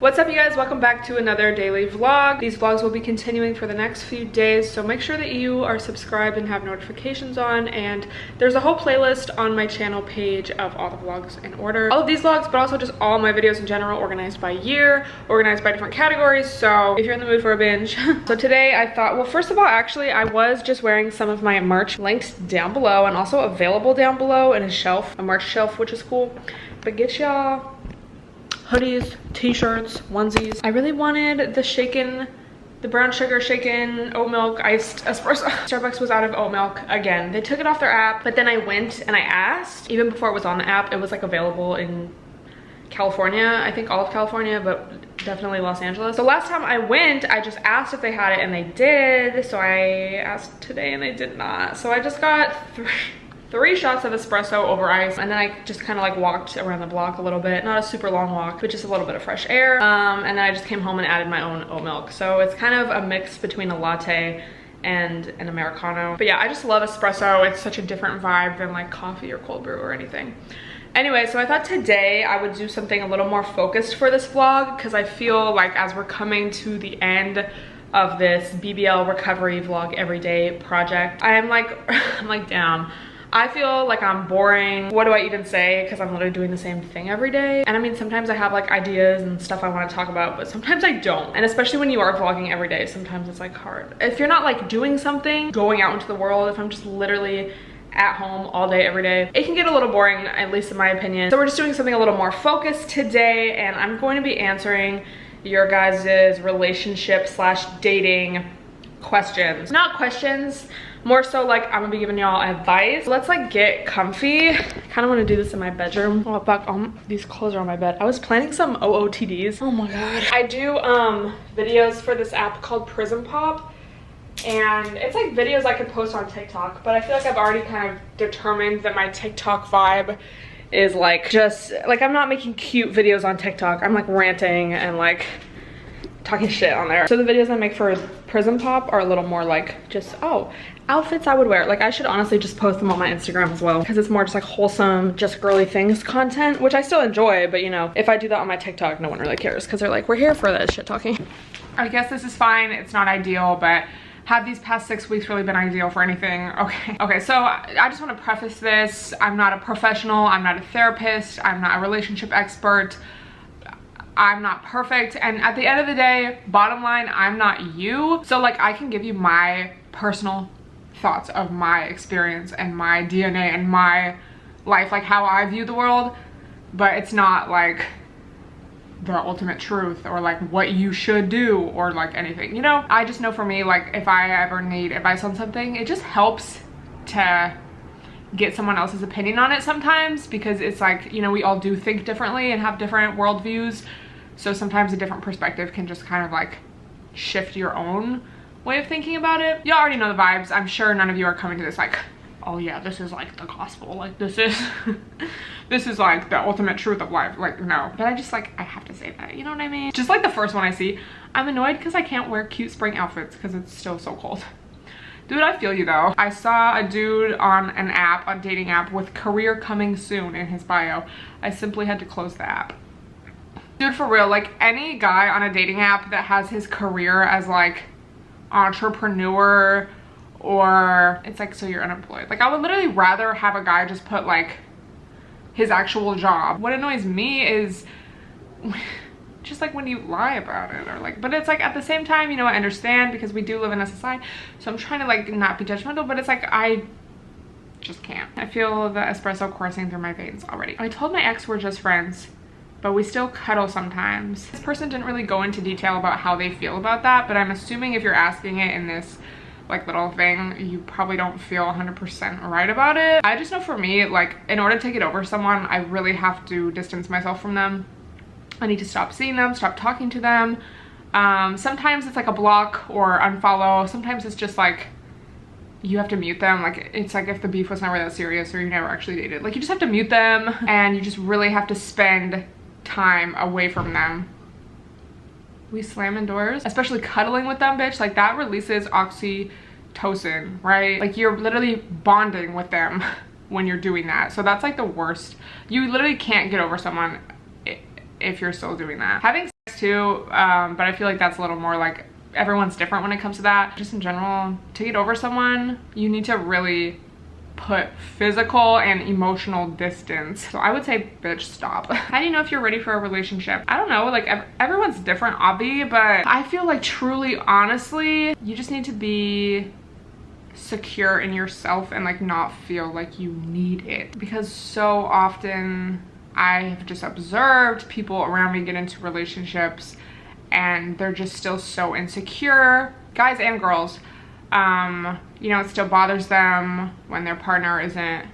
What's up, you guys? Welcome back to another daily vlog. These vlogs will be continuing for the next few days, so make sure that you are subscribed and have notifications on, and there's a whole playlist on my channel page of all the vlogs in order. All of these vlogs, but also just all my videos in general, organized by year, organized by different categories, so if you're in the mood for a binge. So today I thought, well, first of all, actually, I was just wearing some of my merch linked down below and also available down below in a shelf, a merch shelf, which is cool. But get y'all hoodies, t-shirts, onesies. I really wanted the brown sugar shaken oat milk iced espresso. Starbucks was out of oat milk again. They took it off their app, but then I went and I asked, even before it was on the app, it was like available in California, I think all of California, but definitely Los Angeles. So last time I went, I just asked if they had it and they did. So I asked today and they did not. So I just got three shots of espresso over ice, and then I just kind of like walked around the block a little bit. Not a super long walk, but just a little bit of fresh air. And then I just came home and added my own oat milk. So it's kind of a mix between a latte and an Americano. But yeah, I just love espresso. It's such a different vibe than like coffee or cold brew or anything. Anyway, so I thought today I would do something a little more focused for this vlog, because I feel like as we're coming to the end of this BBL recovery vlog everyday project, I'm like damn, I feel like I'm boring. What do I even say? Because I'm literally doing the same thing every day. And I mean, sometimes I have like ideas and stuff I want to talk about, but sometimes I don't. And especially when you are vlogging every day, sometimes it's like hard. If you're not like doing something, going out into the world, if I'm just literally at home all day, every day, it can get a little boring, at least in my opinion. So we're just doing something a little more focused today, and I'm going to be answering your guys' relationship / dating questions. Not questions, more so like I'm gonna be giving y'all advice. Let's like get comfy. I kind of want to do this in my bedroom. Oh fuck, these clothes are on my bed. I was planning some OOTDs. Oh my god. I do videos for this app called Prism Pop, and it's like videos I could post on TikTok, but I feel like I've already kind of determined that my TikTok vibe is like just like, I'm not making cute videos on TikTok. I'm like ranting and like talking shit on there. So the videos I make for Prism Pop are a little more like just, oh, outfits I would wear. Like I should honestly just post them on my Instagram as well, because it's more just like wholesome, just girly things content, which I still enjoy, but you know, if I do that on my TikTok, no one really cares, because they're like, we're here for this shit talking. I guess this is fine. It's not ideal, but have these past 6 weeks really been ideal for anything? Okay, so I just want to preface this. I'm not a professional. I'm not a therapist. I'm not a relationship expert. I'm not perfect, and at the end of the day, bottom line, I'm not you. So like, I can give you my personal thoughts of my experience and my DNA and my life, like how I view the world, but it's not like the ultimate truth or like what you should do or like anything, you know? I just know for me, like if I ever need advice on something, it just helps to get someone else's opinion on it sometimes, because it's like, you know, we all do think differently and have different worldviews. So sometimes a different perspective can just kind of like shift your own way of thinking about it. You already know the vibes. I'm sure none of you are coming to this like, oh yeah, this is like the gospel. Like this is, this is like the ultimate truth of life. Like no, but I just like, I have to say that, you know what I mean? Just like the first one I see, I'm annoyed because I can't wear cute spring outfits because it's still so cold. Dude, I feel you though. I saw a dude on an app, a dating app, with career coming soon in his bio. I simply had to close the app. Dude, for real, like any guy on a dating app that has his career as like entrepreneur, or it's like, so you're unemployed. Like I would literally rather have a guy just put like his actual job. What annoys me is just like when you lie about it, or like, but it's like at the same time, you know, I understand because we do live in a society, so I'm trying to like not be judgmental, but it's like I just can't. I feel the espresso coursing through my veins already. I told my ex we're just friends, but we still cuddle sometimes. This person didn't really go into detail about how they feel about that, but I'm assuming if you're asking it in this like little thing, you probably don't feel 100% right about it. I just know for me, like in order to get over someone, I really have to distance myself from them. I need to stop seeing them, stop talking to them. Sometimes it's like a block or unfollow. Sometimes it's just like you have to mute them. Like it's like if the beef was never that serious or you never actually dated, like you just have to mute them, and you just really have to spend time away from them. We slam doors, especially cuddling with them, bitch. Like that releases oxytocin, right? Like you're literally bonding with them when you're doing that. So that's like the worst. You literally can't get over someone if you're still doing that. Having too, but I feel like that's a little more like everyone's different when it comes to that. Just in general, to get over someone, you need to really put physical and emotional distance. So I would say, bitch, stop. How do you know if you're ready for a relationship? I don't know, like everyone's different, obvi, but I feel like truly, honestly, you just need to be secure in yourself and like not feel like you need it. Because so often I have just observed people around me get into relationships and they're just still so insecure, guys and girls. You know, it still bothers them when their partner isn't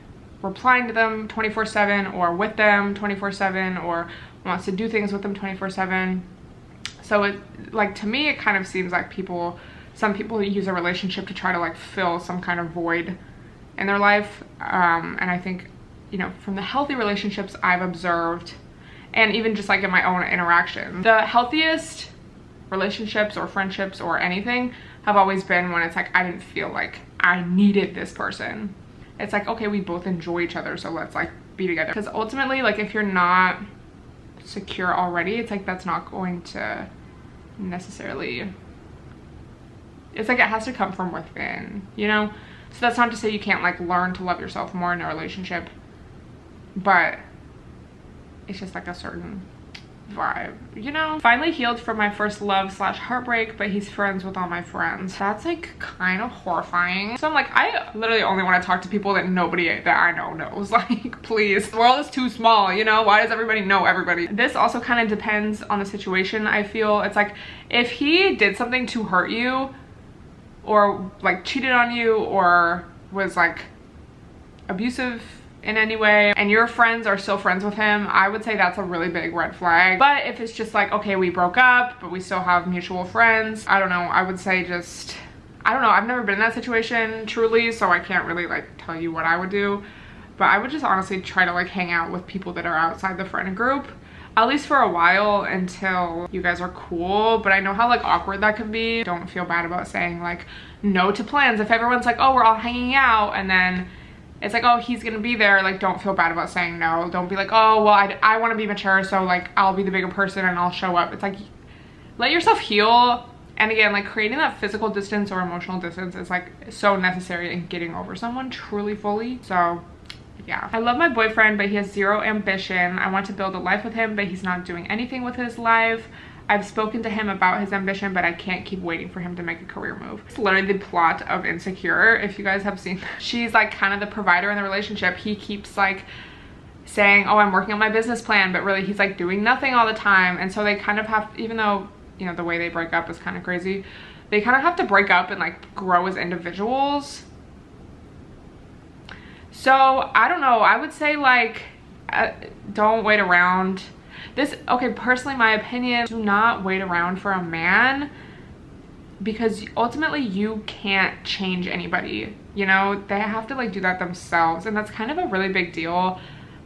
replying to them 24/7 or with them 24/7 or wants to do things with them 24/7. So it, like, to me, it kind of seems like some people use a relationship to try to like fill some kind of void in their life. And I think, you know, from the healthy relationships I've observed, and even just like in my own interaction, the healthiest relationships or friendships or anything have always been when it's like I didn't feel like I needed this person. It's like, okay, we both enjoy each other, so let's like be together. Because ultimately, like, if you're not secure already, it's like that's not going to necessarily, it's like it has to come from within, you know? So that's not to say you can't like learn to love yourself more in a relationship, but it's just like a certain vibe, you know? Finally healed from my first love / heartbreak, but he's friends with all my friends. That's like kind of horrifying. So I'm like, I literally only want to talk to people that nobody that I know knows. Like, please, the world is too small, you know? Why does everybody know everybody? This also kind of depends on the situation. I feel it's like if he did something to hurt you or like cheated on you or was like abusive in any way and your friends are still friends with him, I would say that's a really big red flag. But if it's just like, okay, we broke up but we still have mutual friends, I don't know, I would say just, I don't know, I've never been in that situation truly, so I can't really like tell you what I would do, but I would just honestly try to like hang out with people that are outside the friend group, at least for a while, until you guys are cool. But I know how like awkward that could be. Don't feel bad about saying like no to plans if everyone's like, oh, we're all hanging out, and then it's like, oh, he's gonna be there. Like, don't feel bad about saying no. Don't be like, oh, well, I want to be mature, so like I'll be the bigger person and I'll show up. It's like, let yourself heal. And again, like creating that physical distance or emotional distance is like so necessary in getting over someone truly fully. So yeah, I love my boyfriend, but he has zero ambition. I want to build a life with him, but he's not doing anything with his life. I've spoken to him about his ambition, but I can't keep waiting for him to make a career move. It's literally the plot of Insecure, if you guys have seen. She's like kind of the provider in the relationship. He keeps like saying, oh, I'm working on my business plan, but really he's like doing nothing all the time. And so they kind of have, even though, you know, the way they break up is kind of crazy, they kind of have to break up and like grow as individuals. So I don't know, I would say like don't wait around. This, okay, personally, my opinion, do not wait around for a man, because ultimately you can't change anybody, you know? They have to like do that themselves, and that's kind of a really big deal.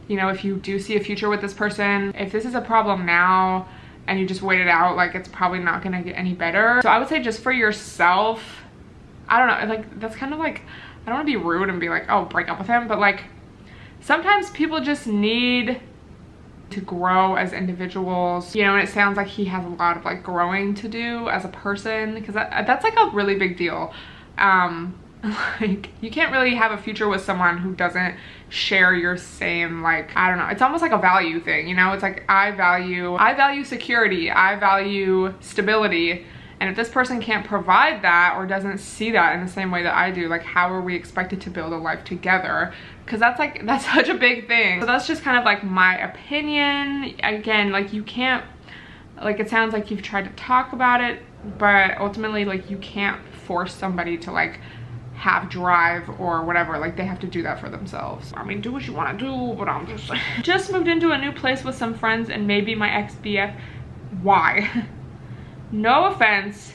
You know, if you do see a future with this person, if this is a problem now and you just wait it out, like it's probably not gonna get any better. So I would say just for yourself, I don't know, like that's kind of like, I don't want to be rude and be like, oh, break up with him, but like sometimes people just need to grow as individuals, you know? And it sounds like he has a lot of like growing to do as a person, because that's like a really big deal. Like you can't really have a future with someone who doesn't share your same, like, I don't know, it's almost like a value thing, you know? It's like I value security, I value stability, and if this person can't provide that or doesn't see that in the same way that I do, like how are we expected to build a life together? Because that's such a big thing. So that's just kind of like my opinion. Again, like you can't, like it sounds like you've tried to talk about it, but ultimately like you can't force somebody to like have drive or whatever. Like they have to do that for themselves. I mean, do what you want to do, but I'm just like, just moved into a new place with some friends and maybe my ex-BF. Why? No offense,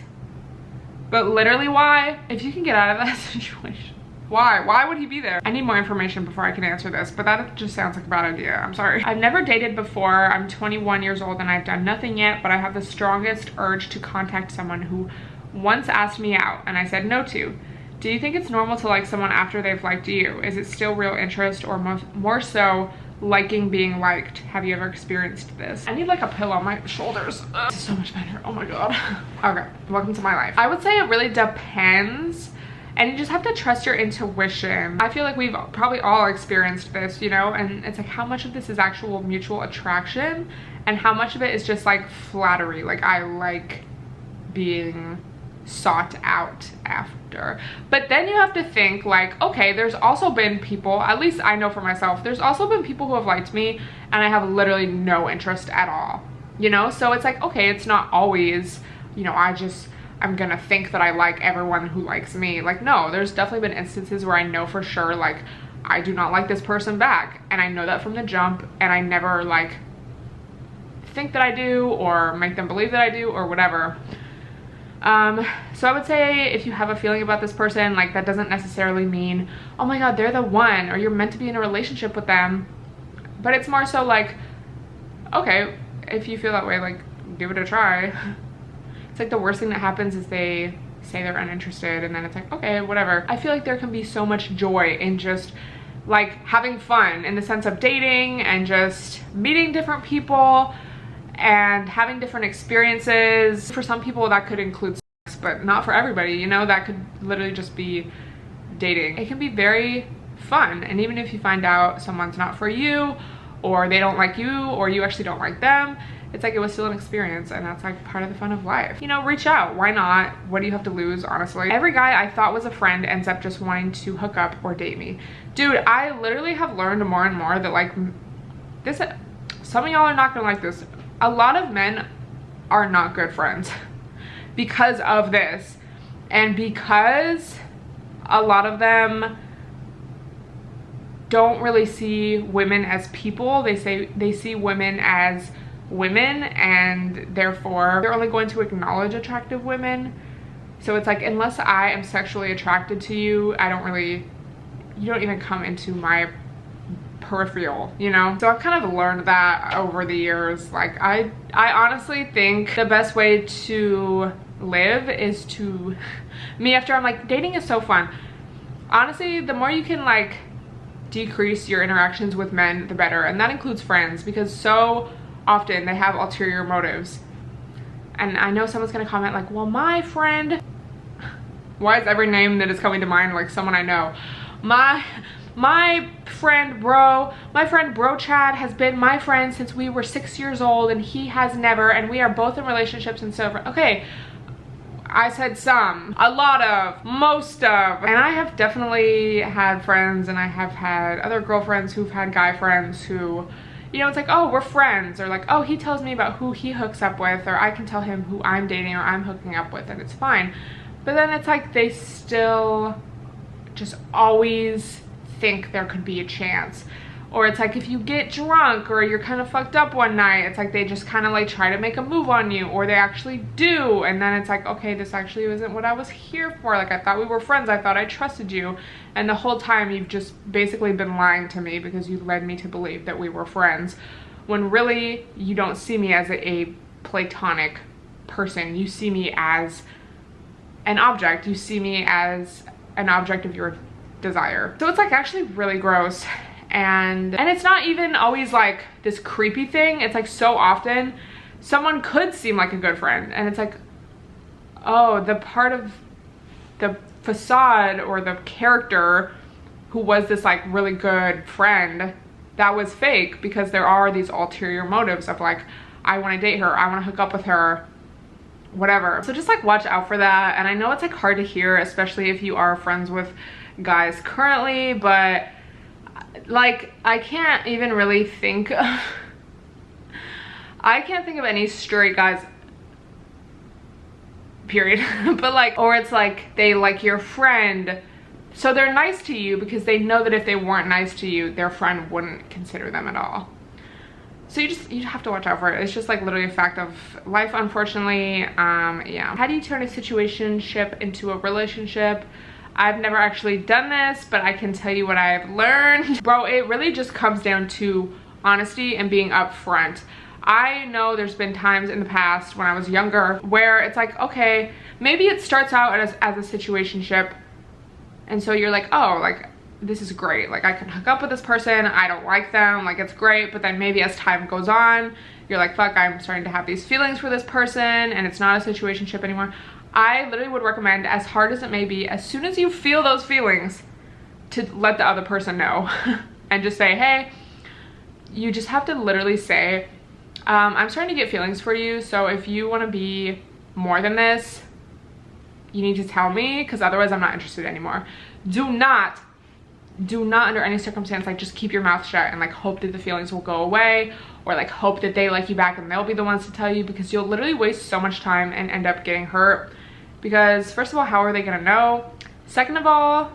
but literally why? If you can get out of that situation, why would he be there? I need more information before I can answer this, but that just sounds like a bad idea. I'm sorry. I've never dated before. I'm 21 years old and I've done nothing yet, but I have the strongest urge to contact someone who once asked me out and I said no to. Do you think it's normal to like someone after they've liked you? Is it still real interest, or more so liking being liked. Have you ever experienced this? I need like a pillow on my shoulders. This is so much better. Oh my god. Okay, welcome to my life. I would say it really depends, and you just have to trust your intuition. I feel like we've probably all experienced this, you know, and it's like how much of this is actual mutual attraction and how much of it is just like flattery. Like I like being sought out after. But then you have to think like, okay, there's also been people, at least I know for myself, there's also been people who have liked me and I have literally no interest at all, you know? So it's like, okay, it's not always, you know, I'm gonna think that I like everyone who likes me. Like, no, there's definitely been instances where I know for sure, like, I do not like this person back, and I know that from the jump, and I never like think that I do or make them believe that I do or whatever. So I would say if you have a feeling about this person, like that doesn't necessarily mean, oh my god, they're the one, or you're meant to be in a relationship with them. But it's more so like, okay, if you feel that way, like give it a try. It's like the worst thing that happens is they say they're uninterested and then it's like, okay, whatever. I feel like there can be so much joy in just like having fun in the sense of dating and just meeting different people and having different experiences. For some people that could include sex, but not for everybody, you know, that could literally just be dating. It can be very fun, and even if you find out someone's not for you or they don't like you or you actually don't like them, it's like it was still an experience, and that's like part of the fun of life. You know, reach out, why not? What do you have to lose, honestly? Every guy I thought was a friend ends up just wanting to hook up or date me. Dude, I literally have learned more and more that like this, some of y'all are not gonna like this, a lot of men are not good friends because of this, and because a lot of them don't really see women as people. They see women as women, and therefore they're only going to acknowledge attractive women. So it's like, unless I am sexually attracted to you, you don't even come into my peripheral, you know? So I've kind of learned that over the years. Like I honestly think the best way to live is to, me after I'm like, dating is so fun. Honestly, the more you can like decrease your interactions with men, the better. And that includes friends, because so often they have ulterior motives. And I know someone's gonna comment like, well, my friend, why is every name that is coming to mind like someone I know? My friend bro Chad has been my friend since we were 6 years old, and he has never, and we are both in relationships and so forth. Okay, I said some, a lot of, most of. And I have definitely had friends, and I have had other girlfriends who've had guy friends who, you know, it's like, oh, we're friends, or like, oh, he tells me about who he hooks up with, or I can tell him who I'm dating or I'm hooking up with, and it's fine. But then it's like they still just always think there could be a chance. Or it's like if you get drunk or you're kind of fucked up one night, it's like they just kind of like try to make a move on you, or they actually do, and then it's like, okay, this actually isn't what I was here for. Like, I thought we were friends, I thought I trusted you, and the whole time you've just basically been lying to me because you led me to believe that we were friends, when really you don't see me as a platonic person. You see me as an object. You see me as an object of your desire. So it's like actually really gross. And it's not even always like this creepy thing. It's like so often someone could seem like a good friend, and it's like, oh, the part of the facade or the character who was this like really good friend, that was fake, because there are these ulterior motives of like, I want to date her, I want to hook up with her, whatever. So just like watch out for that. And I know it's like hard to hear, especially if you are friends with guys currently, but like I can't even really think of I can't think of any straight guys, period. But like, or it's like they like your friend, so they're nice to you because they know that if they weren't nice to you, their friend wouldn't consider them at all. So you have to watch out for it. It's just like literally a fact of life, unfortunately. Yeah. How do you turn a situationship into a relationship? I've never actually done this, but I can tell you what I've learned. Bro, it really just comes down to honesty and being upfront. I know there's been times in the past when I was younger where it's like, okay, maybe it starts out as a situationship, and so you're like, oh, like this is great. Like, I can hook up with this person. I don't like them. Like, it's great. But then maybe as time goes on, you're like, fuck, I'm starting to have these feelings for this person and it's not a situationship anymore. I literally would recommend, as hard as it may be, as soon as you feel those feelings, to let the other person know and just say, hey, you just have to literally say, I'm starting to get feelings for you. So if you want to be more than this, you need to tell me, because otherwise I'm not interested anymore. Do not under any circumstance like just keep your mouth shut and like hope that the feelings will go away, or like hope that they like you back and they'll be the ones to tell you, because you'll literally waste so much time and end up getting hurt. Because first of all, how are they gonna know? Second of all,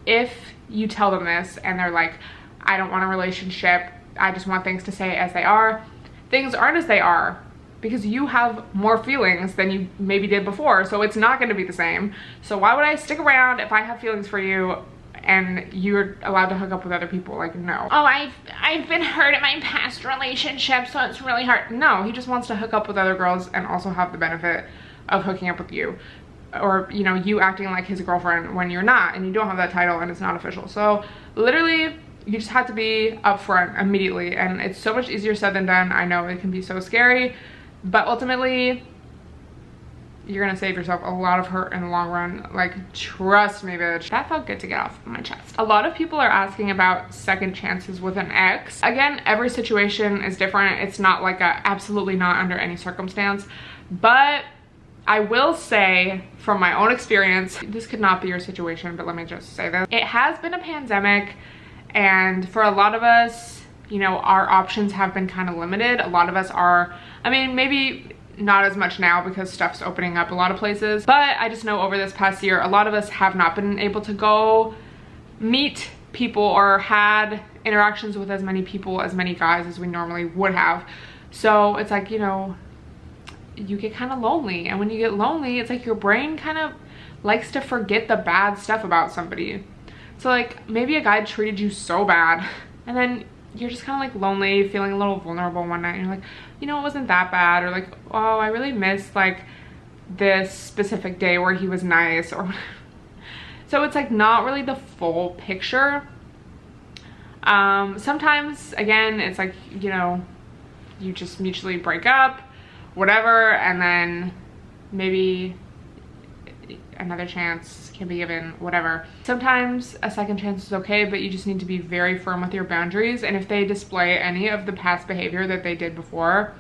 if you tell them this and they're like, I don't want a relationship, I just want things to stay as they are, things aren't as they are, because you have more feelings than you maybe did before, so it's not going to be the same. So why would I stick around if I have feelings for you and you're allowed to hook up with other people? Like, no. Oh, I've been hurt in my past relationship, so it's really hard. No, he just wants to hook up with other girls and also have the benefit of hooking up with you, or, you know, you acting like his girlfriend when you're not and you don't have that title and it's not official. So literally, you just have to be upfront immediately, and it's so much easier said than done. I know it can be so scary, but ultimately you're gonna save yourself a lot of hurt in the long run. Like, trust me, bitch. That felt good to get off my chest. A lot of people are asking about second chances with an ex. Again, every situation is different. It's not like a absolutely not under any circumstance, but I will say from my own experience, this could not be your situation, but let me just say this. It has been a pandemic, and for a lot of us, you know, our options have been kind of limited. A lot of us are, I mean, maybe not as much now because stuff's opening up a lot of places, but I just know over this past year, a lot of us have not been able to go meet people or had interactions with as many people, as many guys as we normally would have. So it's like, you know, you get kind of lonely, and when you get lonely, it's like your brain kind of likes to forget the bad stuff about somebody. So like, maybe a guy treated you so bad, and then you're just kind of like lonely, feeling a little vulnerable one night, and you're like, you know, it wasn't that bad, or like, oh, I really missed like this specific day where he was nice, or so it's like not really the full picture. Sometimes, again, it's like, you know, you just mutually break up, whatever, and then maybe another chance can be given, whatever. Sometimes a second chance is okay, but you just need to be very firm with your boundaries, and if they display any of the past behavior that they did before,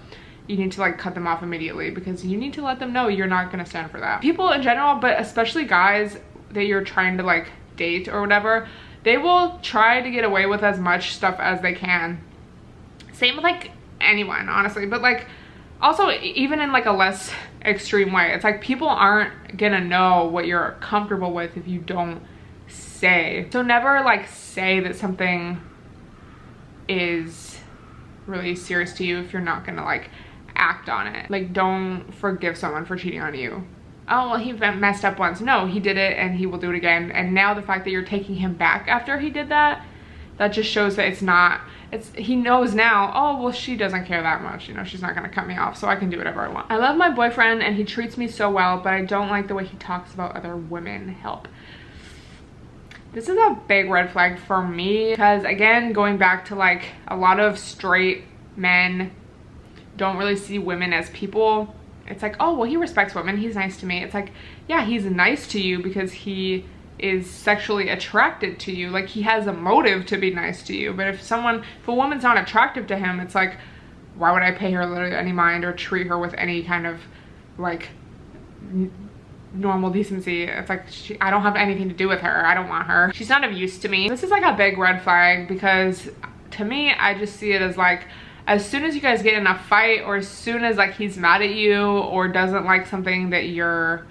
you need to like cut them off immediately, because you need to let them know you're not going to stand for that. People in general, but especially guys that you're trying to like date or whatever, they will try to get away with as much stuff as they can. Same with like anyone, honestly, but like also even in like a less extreme way, it's like people aren't gonna know what you're comfortable with if you don't say. So never like say that something is really serious to you if you're not gonna like act on it. Like, don't forgive someone for cheating on you. Oh, well, he messed up once. No, he did it and he will do it again. And now the fact that you're taking him back after he did that, that just shows that it's not, he knows now, oh, well, she doesn't care that much, you know, she's not gonna cut me off, so I can do whatever I want. I love my boyfriend and he treats me so well, but I don't like the way he talks about other women. Help. This is a big red flag for me, because again, going back to like a lot of straight men don't really see women as people. It's like, oh, well, he respects women, he's nice to me. It's like, yeah, he's nice to you because he is sexually attracted to you. Like, he has a motive to be nice to you. But if a woman's not attractive to him, it's like, why would I pay her literally any mind or treat her with any kind of like normal decency? It's like, I don't have anything to do with her. I don't want her. She's not of use to me. This is like a big red flag, because to me, I just see it as like, as soon as you guys get in a fight, or as soon as like he's mad at you or doesn't like something that you're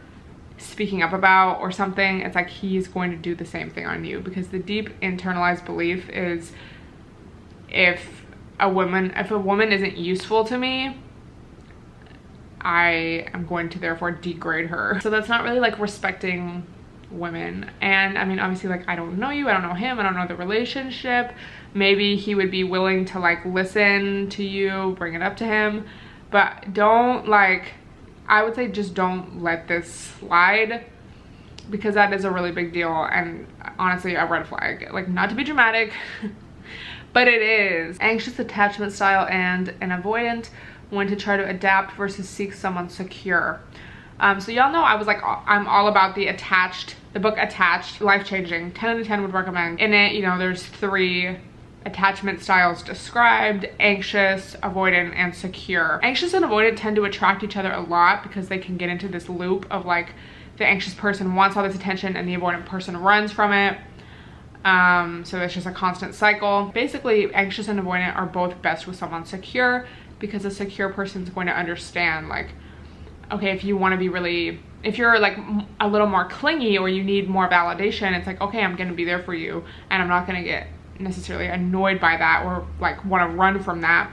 speaking up about or something, it's like he's going to do the same thing on you. Because the deep internalized belief is, if a woman isn't useful to me, I am going to therefore degrade her. So that's not really like respecting women. And I mean, obviously, like, I don't know you, I don't know him, I don't know the relationship. Maybe he would be willing to like listen to you, bring it up to him, but don't like, I would say just don't let this slide. because that is a really big deal and honestly a red flag. Like, not to be dramatic, but it is. Anxious attachment style and an avoidant, when to try to adapt versus seek someone secure. So y'all know I was like, I'm all about the book Attached, life-changing, 10 out of 10 would recommend. In it, you know, there's 3 attachment styles described: anxious, avoidant, and secure. Anxious and avoidant tend to attract each other a lot because they can get into this loop of like, the anxious person wants all this attention and the avoidant person runs from it. So it's just a constant cycle. Basically, anxious and avoidant are both best with someone secure, because a secure person is going to understand, like, okay, if you want to be really, if you're like a little more clingy or you need more validation, it's like, okay, I'm going to be there for you and I'm not going to get necessarily annoyed by that or like want to run from that.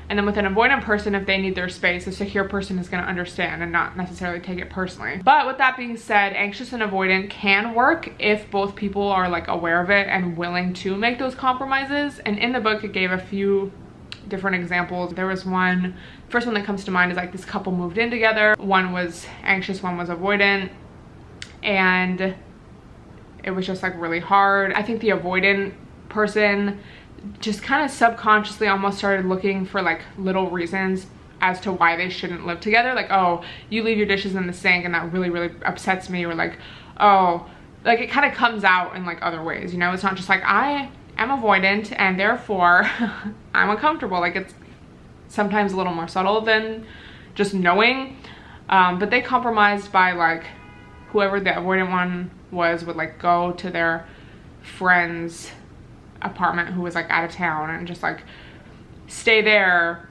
And then with an avoidant person, if they need their space, a secure person is going to understand and not necessarily take it personally. But with that being said, anxious and avoidant can work if both people are like aware of it and willing to make those compromises. And in the book, it gave a few different examples. There was one, first one that comes to mind is like, this couple moved in together. One was anxious, one was avoidant, and it was just like really hard. I think the avoidant person just kind of subconsciously almost started looking for like little reasons as to why they shouldn't live together. Like, oh, you leave your dishes in the sink and that really, really upsets me. Or like, oh, like it kind of comes out in like other ways, you know? It's not just like, I am avoidant and therefore I'm uncomfortable. Like, it's sometimes a little more subtle than just knowing. But they compromised by like, whoever the avoidant one was would like go to their friend's apartment who was like out of town and just like stay there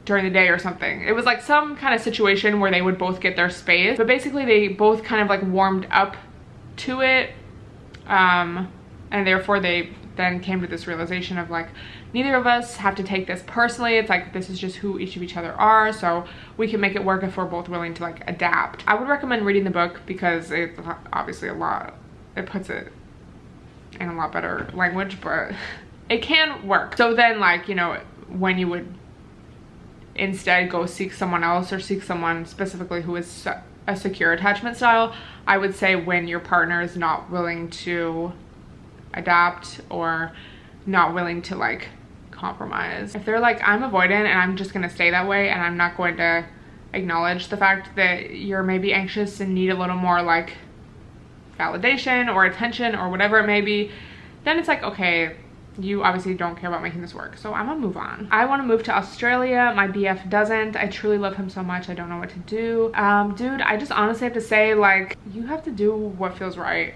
during the day or something. It was like some kind of situation where they would both get their space, but basically they both kind of like warmed up to it, and therefore they then came to this realization of like, neither of us have to take this personally. It's like, this is just who each of each other are, so we can make it work if we're both willing to like adapt. I would recommend reading the book because it's obviously it puts it in a lot better language, but it can work. So then, like, you know, when you would instead go seek someone else or seek someone specifically who is a secure attachment style, I would say when your partner is not willing to adapt or not willing to like compromise. If they're like, I'm avoidant and I'm just gonna stay that way and I'm not going to acknowledge the fact that you're maybe anxious and need a little more like validation or attention or whatever it may be, then it's like, okay, you obviously don't care about making this work, so I'm gonna move on. I want to move to Australia. My BF doesn't. I truly love him so much, I don't know what to do. Dude, I just honestly have to say, like, you have to do what feels right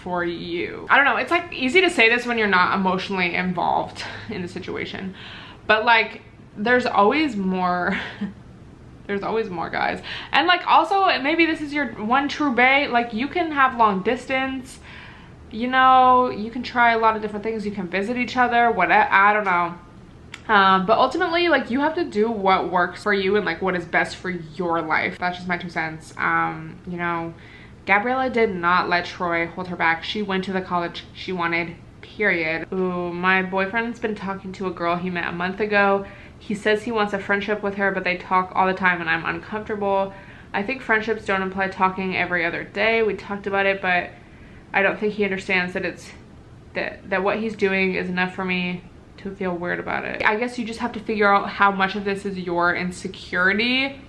for you. I don't know, it's like easy to say this when you're not emotionally involved in the situation, but like, there's always more. There's always more, guys. And like, also, maybe this is your one true bae. Like, you can have long distance, you know, you can try a lot of different things. You can visit each other, whatever, I don't know. But ultimately, like, you have to do what works for you and like what is best for your life. That's just my 2 cents. You know, Gabriella did not let Troy hold her back. She went to the college she wanted, period. Ooh, my boyfriend's been talking to a girl he met a month ago. He says he wants a friendship with her, but they talk all the time and I'm uncomfortable. I think friendships don't imply talking every other day. We talked about it, but I don't think he understands that it's that what he's doing is enough for me to feel weird about it. I guess you just have to figure out how much of this is your insecurity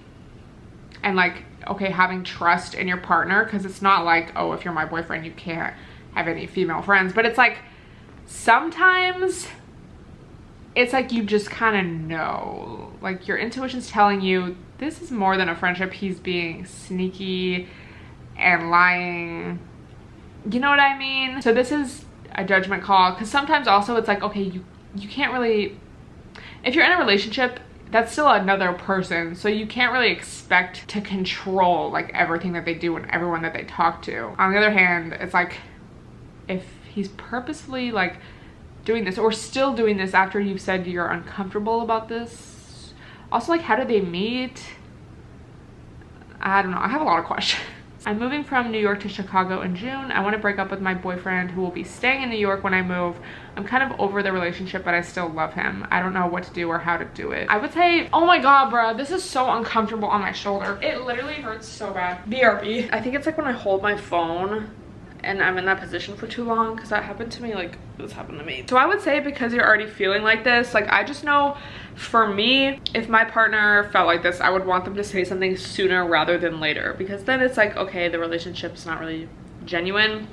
and like, okay, having trust in your partner, because it's not like, oh, if you're my boyfriend, you can't have any female friends. But it's like, sometimes it's like you just kind of know, like your intuition's telling you this is more than a friendship. He's being sneaky and lying, you know what I mean? So this is a judgment call, because sometimes also it's like, okay, you can't really, if you're in a relationship, that's still another person, so you can't really expect to control like everything that they do and everyone that they talk to. On the other hand, it's like, if he's purposefully like doing this or still doing this after you've said you're uncomfortable about this, also like, how do they meet? I don't know, I have a lot of questions. I'm moving from New York to Chicago in June. I want to break up with my boyfriend who will be staying in New York when I move. I'm kind of over the relationship, but I still love him. I don't know what to do or how to do it. I would say, oh my god, bro, this is so uncomfortable on my shoulder. It literally hurts so bad. BRB. I think it's like when I hold my phone and I'm in that position for too long, because that happened to me, like this happened to me. So I would say, because you're already feeling like this, like I just know for me, if my partner felt like this, I would want them to say something sooner rather than later, because then it's like, okay, the relationship's not really genuine.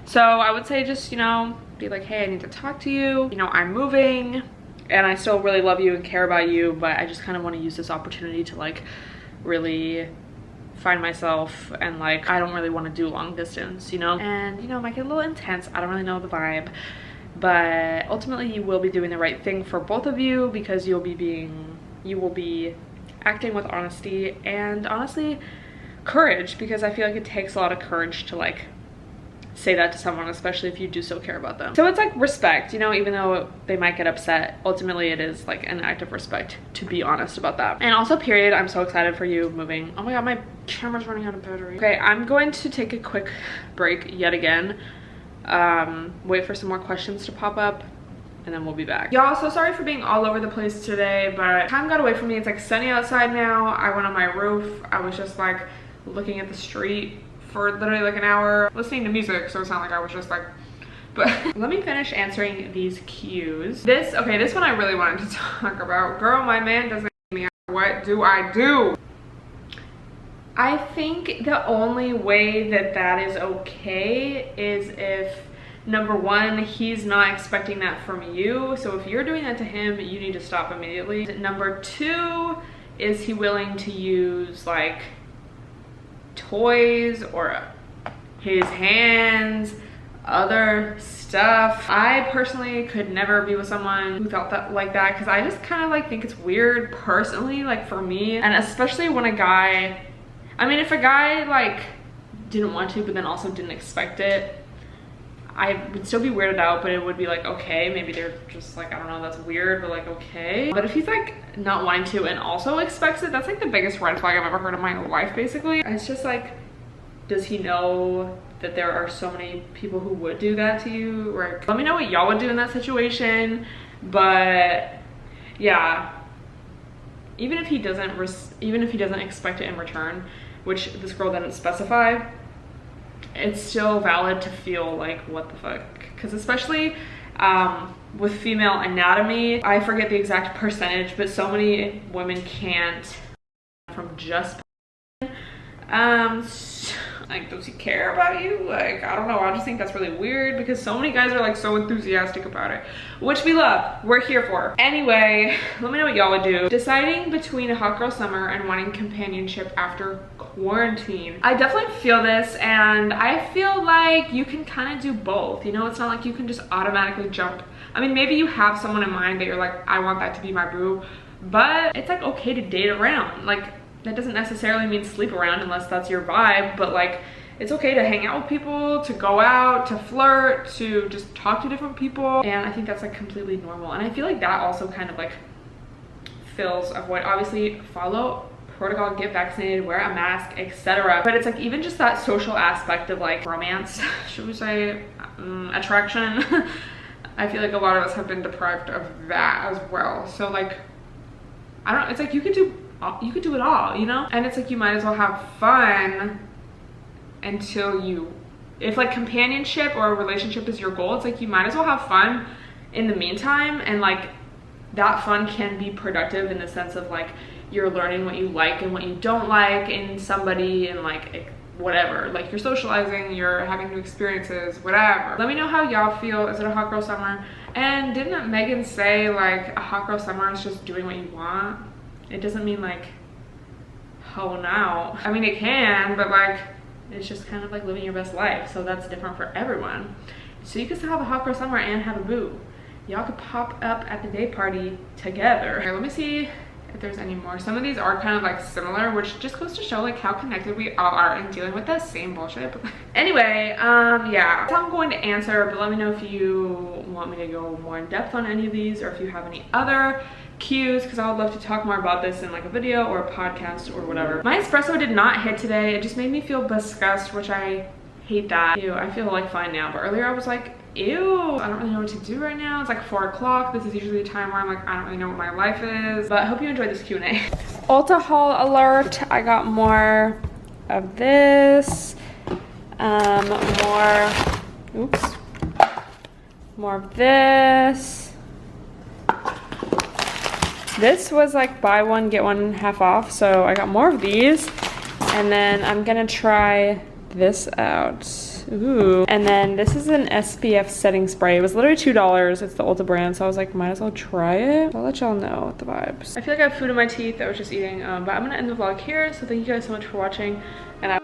So I would say just, you know, be like, hey, I need to talk to you. You know, I'm moving and I still really love you and care about you, but I just kind of want to use this opportunity to like really find myself, and like I don't really want to do long distance, you know, and you know, might get a little intense. I don't really know the vibe, but ultimately you will be doing the right thing for both of you, because you will be acting with honesty and honestly courage, because I feel like it takes a lot of courage to like say that to someone, especially if you do so care about them. So it's like respect, you know, even though they might get upset, ultimately it is like an act of respect to be honest about that. And also, period, I'm so excited for you moving. Oh my god, my camera's running out of battery. Okay, I'm going to take a quick break yet again, wait for some more questions to pop up, and then we'll be back. Y'all, so sorry for being all over the place today, but time got away from me. It's like sunny outside now. I went on my roof. I was just like looking at the street for literally like an hour listening to music, so it's not like I was just like, but let me finish answering these cues. This one I really wanted to talk about. Girl, my man doesn't give me out. What do I do? I think the only way that that is okay is if, number one, he's not expecting that from you. So if you're doing that to him, you need to stop immediately. Number two, is he willing to use like toys or his hands, other stuff? I personally could never be with someone who felt that like that, because I just kind of like think it's weird personally, like for me, and especially when a guy, I mean, if a guy like didn't want to but then also didn't expect it, I would still be weirded out, but it would be like, okay, maybe they're just like, I don't know, that's weird, but like, okay. But if he's like not wanting to and also expects it, that's like the biggest red flag I've ever heard in my life, basically. It's just like, does he know that there are so many people who would do that to you? Like, let me know what y'all would do in that situation. But yeah, even if he doesn't expect it in return, which this girl didn't specify, it's still valid to feel like, what the fuck? Because especially with female anatomy, I forget the exact percentage, but so many women can't from just like, does he care about you? Like, I don't know, I just think that's really weird, because so many guys are like so enthusiastic about it, which we love, we're here for. Anyway, let me know what y'all would do. Deciding between a hot girl summer and wanting companionship after quarantine. I definitely feel this, and I feel like you can kind of do both, you know? It's not like you can just automatically jump. I mean, maybe you have someone in mind that you're like, I want that to be my boo, but it's like okay to date around. Like, that doesn't necessarily mean sleep around unless that's your vibe, but like, it's okay to hang out with people, to go out, to flirt, to just talk to different people, and I think that's like completely normal. And I feel like that also kind of like fills a void. Obviously, follow protocol, get vaccinated, wear a mask, etc. But it's like even just that social aspect of like romance, should we say, attraction. I feel like a lot of us have been deprived of that as well. So like, I don't know, it's like you could do it all, you know? And it's like you might as well have fun until you, if like companionship or a relationship is your goal, it's like you might as well have fun in the meantime, and like that fun can be productive in the sense of like you're learning what you like and what you don't like in somebody, and like whatever, like you're socializing, you're having new experiences, whatever. Let me know how y'all feel. Is it a hot girl summer? And didn't Megan say like a hot girl summer is just doing what you want? It doesn't mean like hoeing out. I mean, it can, but like it's just kind of like living your best life. So that's different for everyone. So you can still have a hot girl summer and have a boo. Y'all could pop up at the day party together. Okay, let me see if there's any more. Some of these are kind of like similar, which just goes to show like how connected we all are in dealing with the same bullshit. But anyway, yeah, that's all I'm going to answer, but let me know if you want me to go more in depth on any of these, or if you have any other cues because I would love to talk more about this in like a video or a podcast or whatever. My espresso did not hit today. It just made me feel disgust, which I hate that. Ew, I feel like fine now, but earlier I was like, ew, I don't really know what to do right now. It's like 4 o'clock. This is usually the time where I'm like, I don't really know what my life is. But I hope you enjoyed this Q&A. Ulta haul alert. I got more of this. More of this. This was like buy one, get one half off. So I got more of these. And then I'm gonna try this out. Ooh. And then this is an SPF setting spray. It was literally $2. It's the Ulta brand, so I was like, might as well try it. I'll let y'all know the vibes. I feel like I have food in my teeth. I was just eating, but I'm gonna end the vlog here. So thank you guys so much for watching, and I